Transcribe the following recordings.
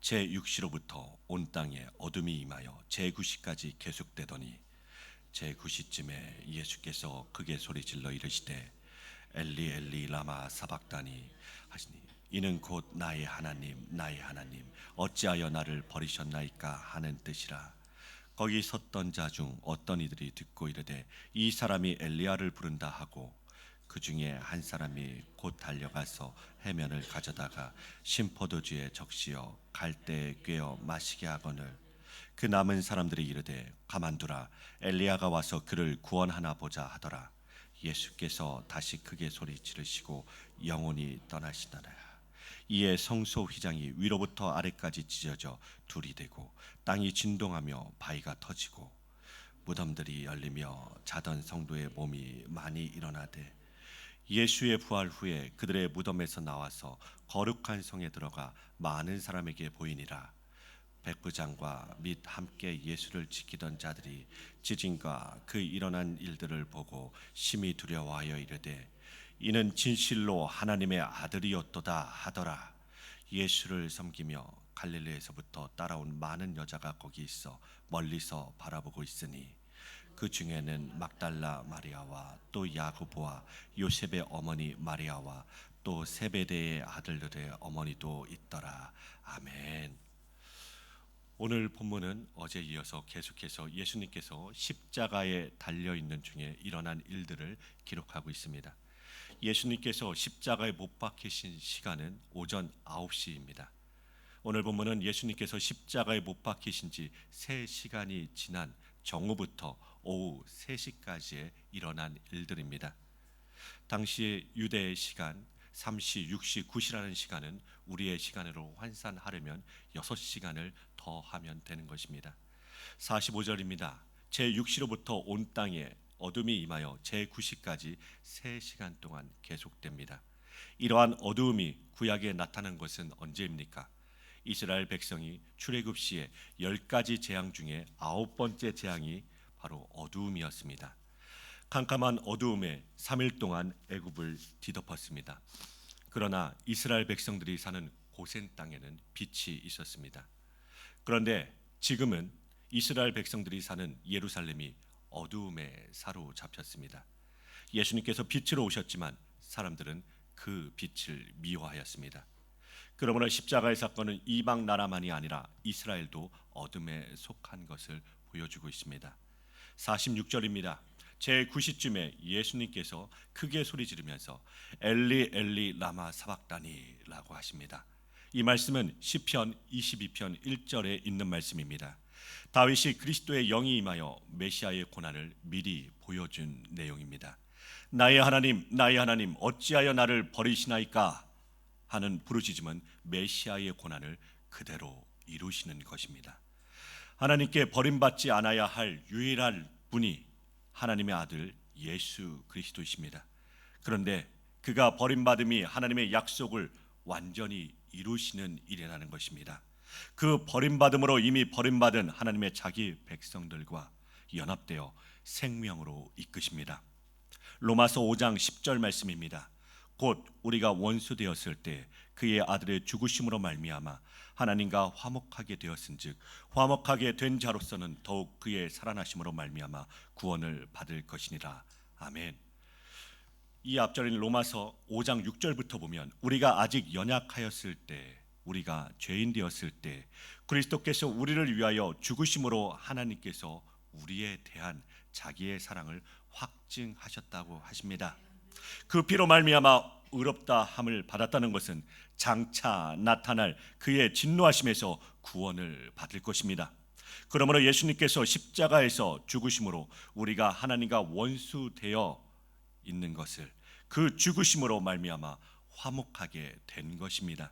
제6시로부터 온 땅에 어둠이 임하여 제9시까지 계속되더니 제9시쯤에 예수께서 크게 소리질러 이르시되 엘리 엘리 라마 사박다니 하시니 이는 곧 나의 하나님 나의 하나님 어찌하여 나를 버리셨나이까 하는 뜻이라. 거기 섰던 자 중 어떤 이들이 듣고 이르되 이 사람이 엘리야를 부른다 하고 그 중에 한 사람이 곧 달려가서 해면을 가져다가 심포도주에 적시어 갈대에 꿰어 마시게 하거늘 그 남은 사람들이 이르되 가만두라 엘리야가 와서 그를 구원하나 보자 하더라. 예수께서 다시 크게 소리 지르시고 영원히 떠나시더라. 이에 성소 휘장이 위로부터 아래까지 찢어져 둘이 되고 땅이 진동하며 바위가 터지고 무덤들이 열리며 자던 성도의 몸이 많이 일어나되 예수의 부활 후에 그들의 무덤에서 나와서 거룩한 성에 들어가 많은 사람에게 보이니라. 백부장과 및 함께 예수를 지키던 자들이 지진과 그 일어난 일들을 보고 심히 두려워하여 이르되 이는 진실로 하나님의 아들이었도다 하더라. 예수를 섬기며 갈릴리에서부터 따라온 많은 여자가 거기 있어 멀리서 바라보고 있으니 그 중에는 막달라 마리아와 또 야고보와 요셉의 어머니 마리아와 또 세베대의 아들들의 어머니도 있더라. 아멘. 오늘 본문은 어제 이어서 계속해서 예수님께서 십자가에 달려있는 중에 일어난 일들을 기록하고 있습니다. 예수님께서 십자가에 못 박히신 시간은 오전 9시입니다. 오늘 본문은 예수님께서 십자가에 못 박히신 지 3시간이 지난 정오부터 오후 3시까지의 일어난 일들입니다. 당시 유대의 시간 3시, 6시, 9시라는 시간은 우리의 시간으로 환산하려면 6시간을 더 하면 되는 것입니다. 45절입니다. 제6시로부터 온 땅에 어둠이 임하여 제9시까지 3시간 동안 계속됩니다. 이러한 어두움이 구약에 나타난 것은 언제입니까? 이스라엘 백성이 출애굽 시에 10가지 재앙 중에 9번째 재앙이 바로 어두움이었습니다. 캄캄한 어두움에 3일 동안 애굽을 뒤덮었습니다. 그러나 이스라엘 백성들이 사는 고센 땅에는 빛이 있었습니다. 그런데 지금은 이스라엘 백성들이 사는 예루살렘이 어두움에 사로잡혔습니다. 예수님께서 빛으로 오셨지만 사람들은 그 빛을 미워하였습니다. 그러므로 십자가의 사건은 이방 나라만이 아니라 이스라엘도 어둠에 속한 것을 보여주고 있습니다. 46절입니다. 제9시쯤에 예수님께서 크게 소리 지르면서 엘리 엘리 라마 사박다니라고 하십니다. 이 말씀은 시편 22편 1절에 있는 말씀입니다. 다윗이 그리스도의 영이 임하여 메시아의 고난을 미리 보여준 내용입니다. 나의 하나님 어찌하여 나를 버리시나이까 하는 부르짖음은 메시아의 고난을 그대로 이루시는 것입니다. 하나님께 버림받지 않아야 할 유일한 분이 하나님의 아들 예수 그리스도이십니다. 그런데 그가 버림받음이 하나님의 약속을 완전히 이루시는 일이라는 것입니다. 그 버림받음으로 이미 버림받은 하나님의 자기 백성들과 연합되어 생명으로 이끄십니다. 로마서 5장 10절 말씀입니다. 곧 우리가 원수 되었을 때 그의 아들의 죽으심으로 말미암아 하나님과 화목하게 되었은즉 화목하게 된 자로서는 더욱 그의 살아나심으로 말미암아 구원을 받을 것이니라. 아멘. 이 앞절인 로마서 5장 6절부터 보면 우리가 아직 연약하였을 때, 우리가 죄인 되었을 때 그리스도께서 우리를 위하여 죽으심으로 하나님께서 우리에 대한 자기의 사랑을 확증하셨다고 하십니다. 그 피로 말미암아 의롭다 함을 받았다는 것은 장차 나타날 그의 진노하심에서 구원을 받을 것입니다. 그러므로 예수님께서 십자가에서 죽으심으로 우리가 하나님과 원수되어 있는 것을 그 죽으심으로 말미암아 화목하게 된 것입니다.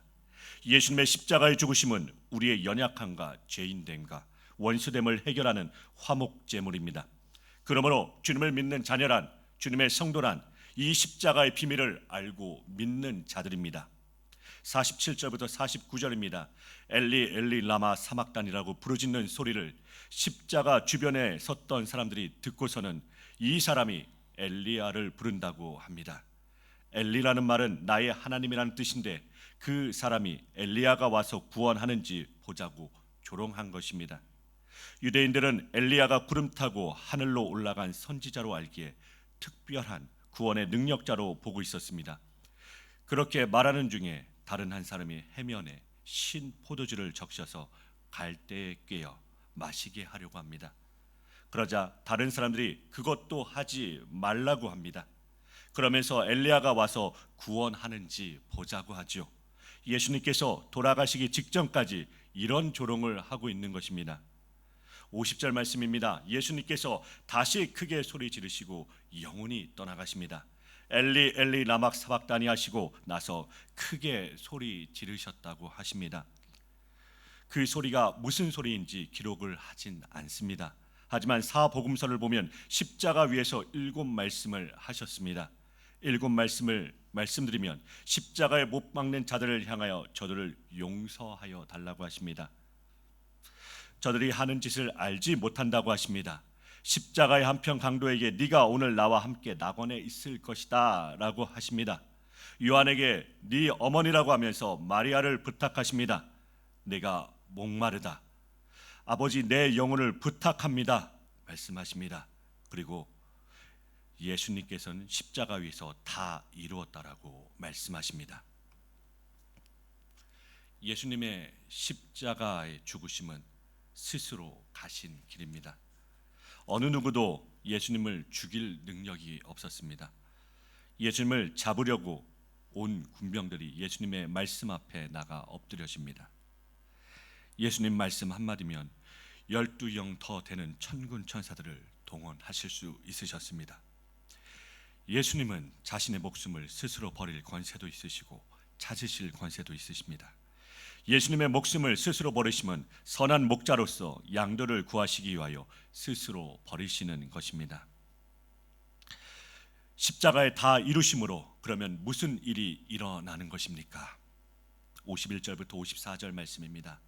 예수님의 십자가의 죽으심은 우리의 연약함과 죄인됨과 원수됨을 해결하는 화목제물입니다. 그러므로 주님을 믿는 자녀란, 주님의 성도란 이 십자가의 비밀을 알고 믿는 자들입니다. 47절부터 49절입니다. 엘리 엘리 라마 사막단이라고 부르짖는 소리를 십자가 주변에 섰던 사람들이 듣고서는 이 사람이 엘리야를 부른다고 합니다. 엘리라는 말은 나의 하나님이라는 뜻인데 그 사람이 엘리야가 와서 구원하는지 보자고 조롱한 것입니다. 유대인들은 엘리야가 구름 타고 하늘로 올라간 선지자로 알기에 특별한 구원의 능력자로 보고 있었습니다. 그렇게 말하는 중에 다른 한 사람이 해면에 신 포도주를 적셔서 갈대에 꿰어 마시게 하려고 합니다. 그러자 다른 사람들이 그것도 하지 말라고 합니다. 그러면서 엘리야가 와서 구원하는지 보자고 하죠. 예수님께서 돌아가시기 직전까지 이런 조롱을 하고 있는 것입니다. 50절 말씀입니다. 예수님께서 다시 크게 소리 지르시고 영혼이 떠나가십니다. 엘리 엘리 라마 사박다니 하시고 나서 크게 소리 지르셨다고 하십니다. 그 소리가 무슨 소리인지 기록을 하진 않습니다. 하지만 사복음서를 보면 십자가 위에서 7 말씀을 하셨습니다. 7 말씀을 말씀드리면 십자가에 못 박는 자들을 향하여 저들을 용서하여 달라고 하십니다. 저들이 하는 짓을 알지 못한다고 하십니다. 십자가의 한편 강도에게 네가 오늘 나와 함께 낙원에 있을 것이다 라고 하십니다. 요한에게 네 어머니라고 하면서 마리아를 부탁하십니다. 내가 목마르다. 아버지 내 영혼을 부탁합니다 말씀하십니다. 그리고 예수님께서는 십자가 위에서 다 이루었다라고 말씀하십니다. 예수님의 십자가의 죽으심은 스스로 가신 길입니다. 어느 누구도 예수님을 죽일 능력이 없었습니다. 예수님을 잡으려고 온 군병들이 예수님의 말씀 앞에 나가 엎드려집니다. 예수님 말씀 한마디면 12영 더 되는 천군 천사들을 동원하실 수 있으셨습니다. 예수님은 자신의 목숨을 스스로 버릴 권세도 있으시고 찾으실 권세도 있으십니다. 예수님의 목숨을 스스로 버리시면 선한 목자로서 양들을 구하시기 위하여 스스로 버리시는 것입니다. 십자가에 다 이루심으로 그러면 무슨 일이 일어나는 것입니까? 51절부터 54절 말씀입니다.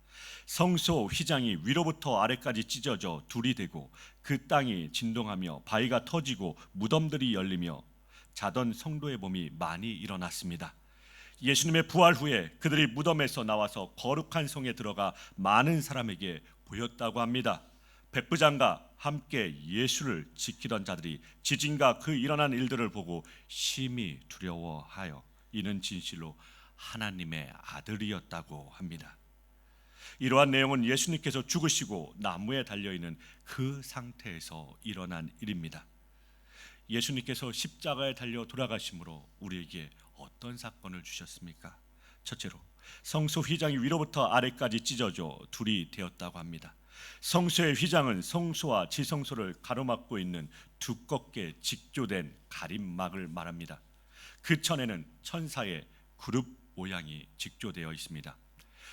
성소 휘장이 위로부터 아래까지 찢어져 둘이 되고 그 땅이 진동하며 바위가 터지고 무덤들이 열리며 자던 성도의 몸이 많이 일어났습니다. 예수님의 부활 후에 그들이 무덤에서 나와서 거룩한 성에 들어가 많은 사람에게 보였다고 합니다. 백부장과 함께 예수를 지키던 자들이 지진과 그 일어난 일들을 보고 심히 두려워하여 이는 진실로 하나님의 아들이었다고 합니다. 이러한 내용은 예수님께서 죽으시고 나무에 달려있는 그 상태에서 일어난 일입니다. 예수님께서 십자가에 달려 돌아가심으로 우리에게 어떤 사건을 주셨습니까? 첫째로 성소 휘장이 위로부터 아래까지 찢어져 둘이 되었다고 합니다. 성소의 휘장은 성소와 지성소를 가로막고 있는 두껍게 직조된 가림막을 말합니다. 그 천에는 천사의 그룹 모양이 직조되어 있습니다.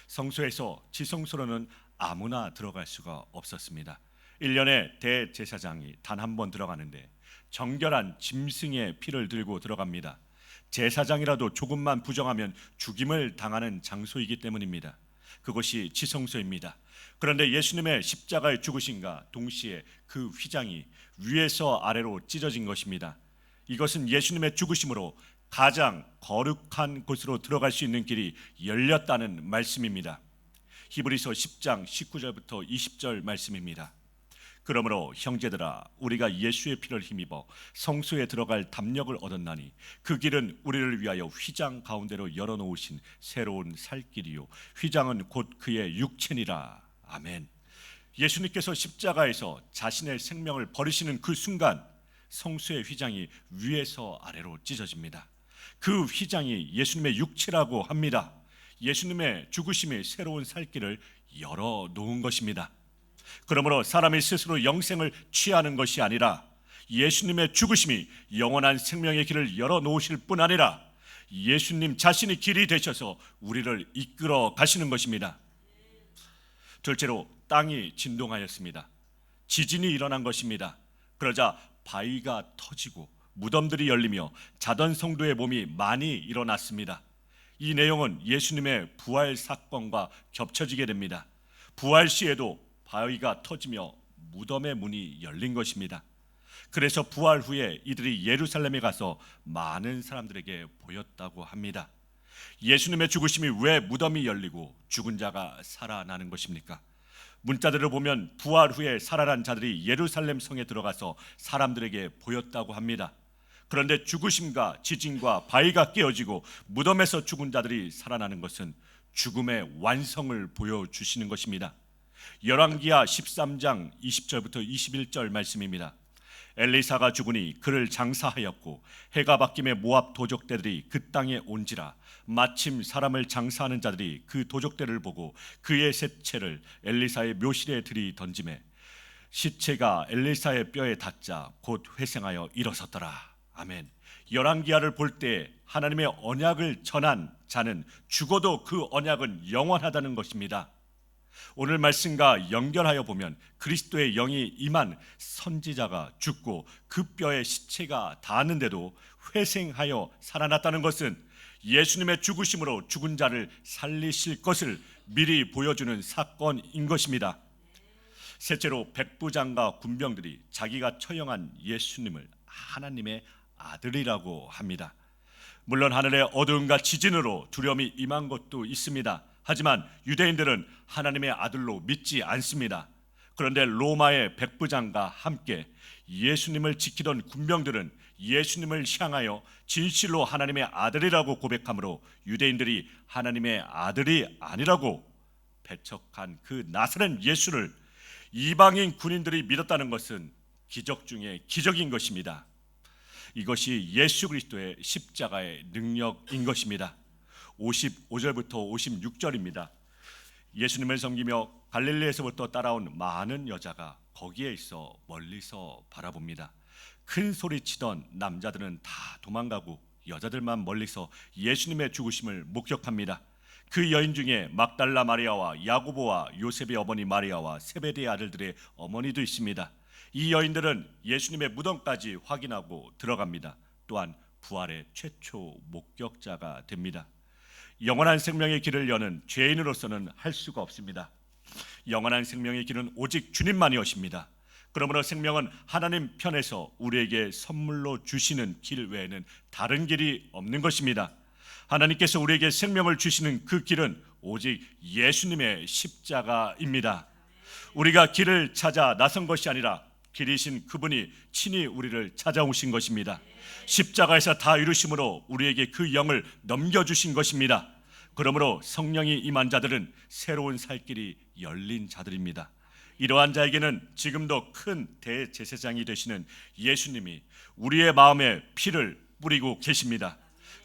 성소에서 지성소로는 아무나 들어갈 수가 없었습니다. 1년에 대제사장이 단 한 번 들어가는데 정결한 짐승의 피를 들고 들어갑니다. 제사장이라도 조금만 부정하면 죽임을 당하는 장소이기 때문입니다. 그것이 지성소입니다. 그런데 예수님의 십자가의 죽으심과 동시에 그 휘장이 위에서 아래로 찢어진 것입니다. 이것은 예수님의 죽으심으로 가장 거룩한 곳으로 들어갈 수 있는 길이 열렸다는 말씀입니다. 히브리서 10장 19절부터 20절 말씀입니다. 그러므로 형제들아 우리가 예수의 피를 힘입어 성소에 들어갈 담력을 얻었나니 그 길은 우리를 위하여 휘장 가운데로 열어놓으신 새로운 살 길이요 휘장은 곧 그의 육체니라. 아멘. 예수님께서 십자가에서 자신의 생명을 버리시는 그 순간 성소의 휘장이 위에서 아래로 찢어집니다. 그 휘장이 예수님의 육체라고 합니다. 예수님의 죽으심의 새로운 살 길을 열어놓은 것입니다. 그러므로 사람이 스스로 영생을 취하는 것이 아니라 예수님의 죽으심이 영원한 생명의 길을 열어놓으실 뿐 아니라 예수님 자신이 길이 되셔서 우리를 이끌어 가시는 것입니다. 둘째로 땅이 진동하였습니다. 지진이 일어난 것입니다. 그러자 바위가 터지고 무덤들이 열리며 자던 성도의 몸이 많이 일어났습니다. 이 내용은 예수님의 부활 사건과 겹쳐지게 됩니다. 부활 시에도 바위가 터지며 무덤의 문이 열린 것입니다. 그래서 부활 후에 이들이 예루살렘에 가서 많은 사람들에게 보였다고 합니다. 예수님의 죽으심이 왜 무덤이 열리고 죽은 자가 살아나는 것입니까? 문자들을 보면 부활 후에 살아난 자들이 예루살렘 성에 들어가서 사람들에게 보였다고 합니다. 그런데 죽으심과 지진과 바위가 깨어지고 무덤에서 죽은 자들이 살아나는 것은 죽음의 완성을 보여주시는 것입니다. 열왕기하 13장 20절부터 21절 말씀입니다. 엘리사가 죽으니 그를 장사하였고 해가 바뀜에 모압 도적대들이 그 땅에 온지라 마침 사람을 장사하는 자들이 그 도적대를 보고 그의 시체를 엘리사의 묘실에 들이던지매 시체가 엘리사의 뼈에 닿자 곧 회생하여 일어섰더라. 아멘. 열왕기하를 볼 때 하나님의 언약을 전한 자는 죽어도 그 언약은 영원하다는 것입니다. 오늘 말씀과 연결하여 보면 그리스도의 영이 임한 선지자가 죽고 그 뼈에 시체가 닿았는데도 회생하여 살아났다는 것은 예수님의 죽으심으로 죽은 자를 살리실 것을 미리 보여주는 사건인 것입니다. 셋째로 백부장과 군병들이 자기가 처형한 예수님을 하나님의 아들이라고 합니다. 물론 하늘의 어두움과 지진으로 두려움이 임한 것도 있습니다. 하지만 유대인들은 하나님의 아들로 믿지 않습니다. 그런데 로마의 백부장과 함께 예수님을 지키던 군병들은 예수님을 향하여 진실로 하나님의 아들이라고 고백하므로 유대인들이 하나님의 아들이 아니라고 배척한 그 나사렛 예수를 이방인 군인들이 믿었다는 것은 기적 중에 기적인 것입니다. 이것이 예수 그리스도의 십자가의 능력인 것입니다. 55절부터 56절입니다. 예수님을 섬기며 갈릴리에서부터 따라온 많은 여자가 거기에 있어 멀리서 바라봅니다. 큰 소리 치던 남자들은 다 도망가고 여자들만 멀리서 예수님의 죽으심을 목격합니다. 그 여인 중에 막달라 마리아와 야고보와 요셉의 어머니 마리아와 세베대의 아들들의 어머니도 있습니다. 이 여인들은 예수님의 무덤까지 확인하고 들어갑니다. 또한 부활의 최초 목격자가 됩니다. 영원한 생명의 길을 여는 죄인으로서는 할 수가 없습니다. 영원한 생명의 길은 오직 주님만이 오십니다. 그러므로 생명은 하나님 편에서 우리에게 선물로 주시는 길 외에는 다른 길이 없는 것입니다. 하나님께서 우리에게 생명을 주시는 그 길은 오직 예수님의 십자가입니다. 우리가 길을 찾아 나선 것이 아니라 길이신 그분이 친히 우리를 찾아오신 것입니다. 십자가에서 다 이루심으로 우리에게 그 영을 넘겨주신 것입니다. 그러므로 성령이 임한 자들은 새로운 살 길이 열린 자들입니다. 이러한 자에게는 지금도 큰 대제사장이 되시는 예수님이 우리의 마음에 피를 뿌리고 계십니다.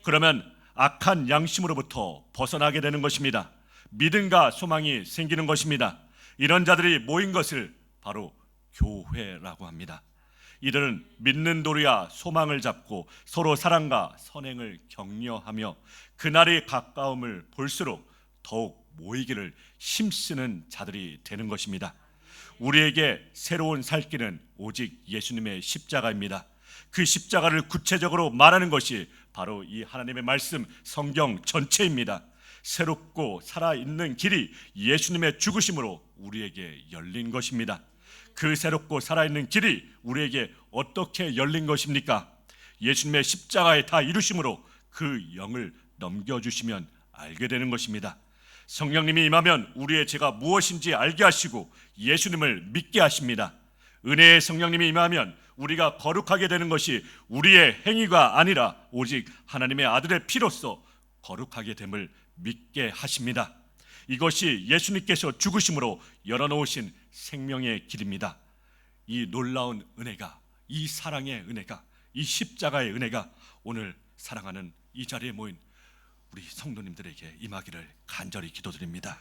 그러면 악한 양심으로부터 벗어나게 되는 것입니다. 믿음과 소망이 생기는 것입니다. 이런 자들이 모인 것을 바로 교회라고 합니다. 이들은 믿는 도리와 소망을 잡고 서로 사랑과 선행을 격려하며 그날이 가까움을 볼수록 더욱 모이기를 힘쓰는 자들이 되는 것입니다. 우리에게 새로운 살 길은 오직 예수님의 십자가입니다. 그 십자가를 구체적으로 말하는 것이 바로 이 하나님의 말씀 성경 전체입니다. 새롭고 살아있는 길이 예수님의 죽으심으로 우리에게 열린 것입니다. 그 새롭고 살아있는 길이 우리에게 어떻게 열린 것입니까? 예수님의 십자가에 다 이루심으로 그 영을 넘겨주시면 알게 되는 것입니다. 성령님이 임하면 우리의 죄가 무엇인지 알게 하시고 예수님을 믿게 하십니다. 은혜의 성령님이 임하면 우리가 거룩하게 되는 것이 우리의 행위가 아니라 오직 하나님의 아들의 피로써 거룩하게 됨을 믿게 하십니다. 이것이 예수님께서 죽으심으로 열어놓으신 생명의 길입니다. 이 놀라운 은혜가, 이 사랑의 은혜가, 이 십자가의 은혜가 오늘 사랑하는 이 자리에 모인 우리 성도님들에게 임하기를 간절히 기도드립니다.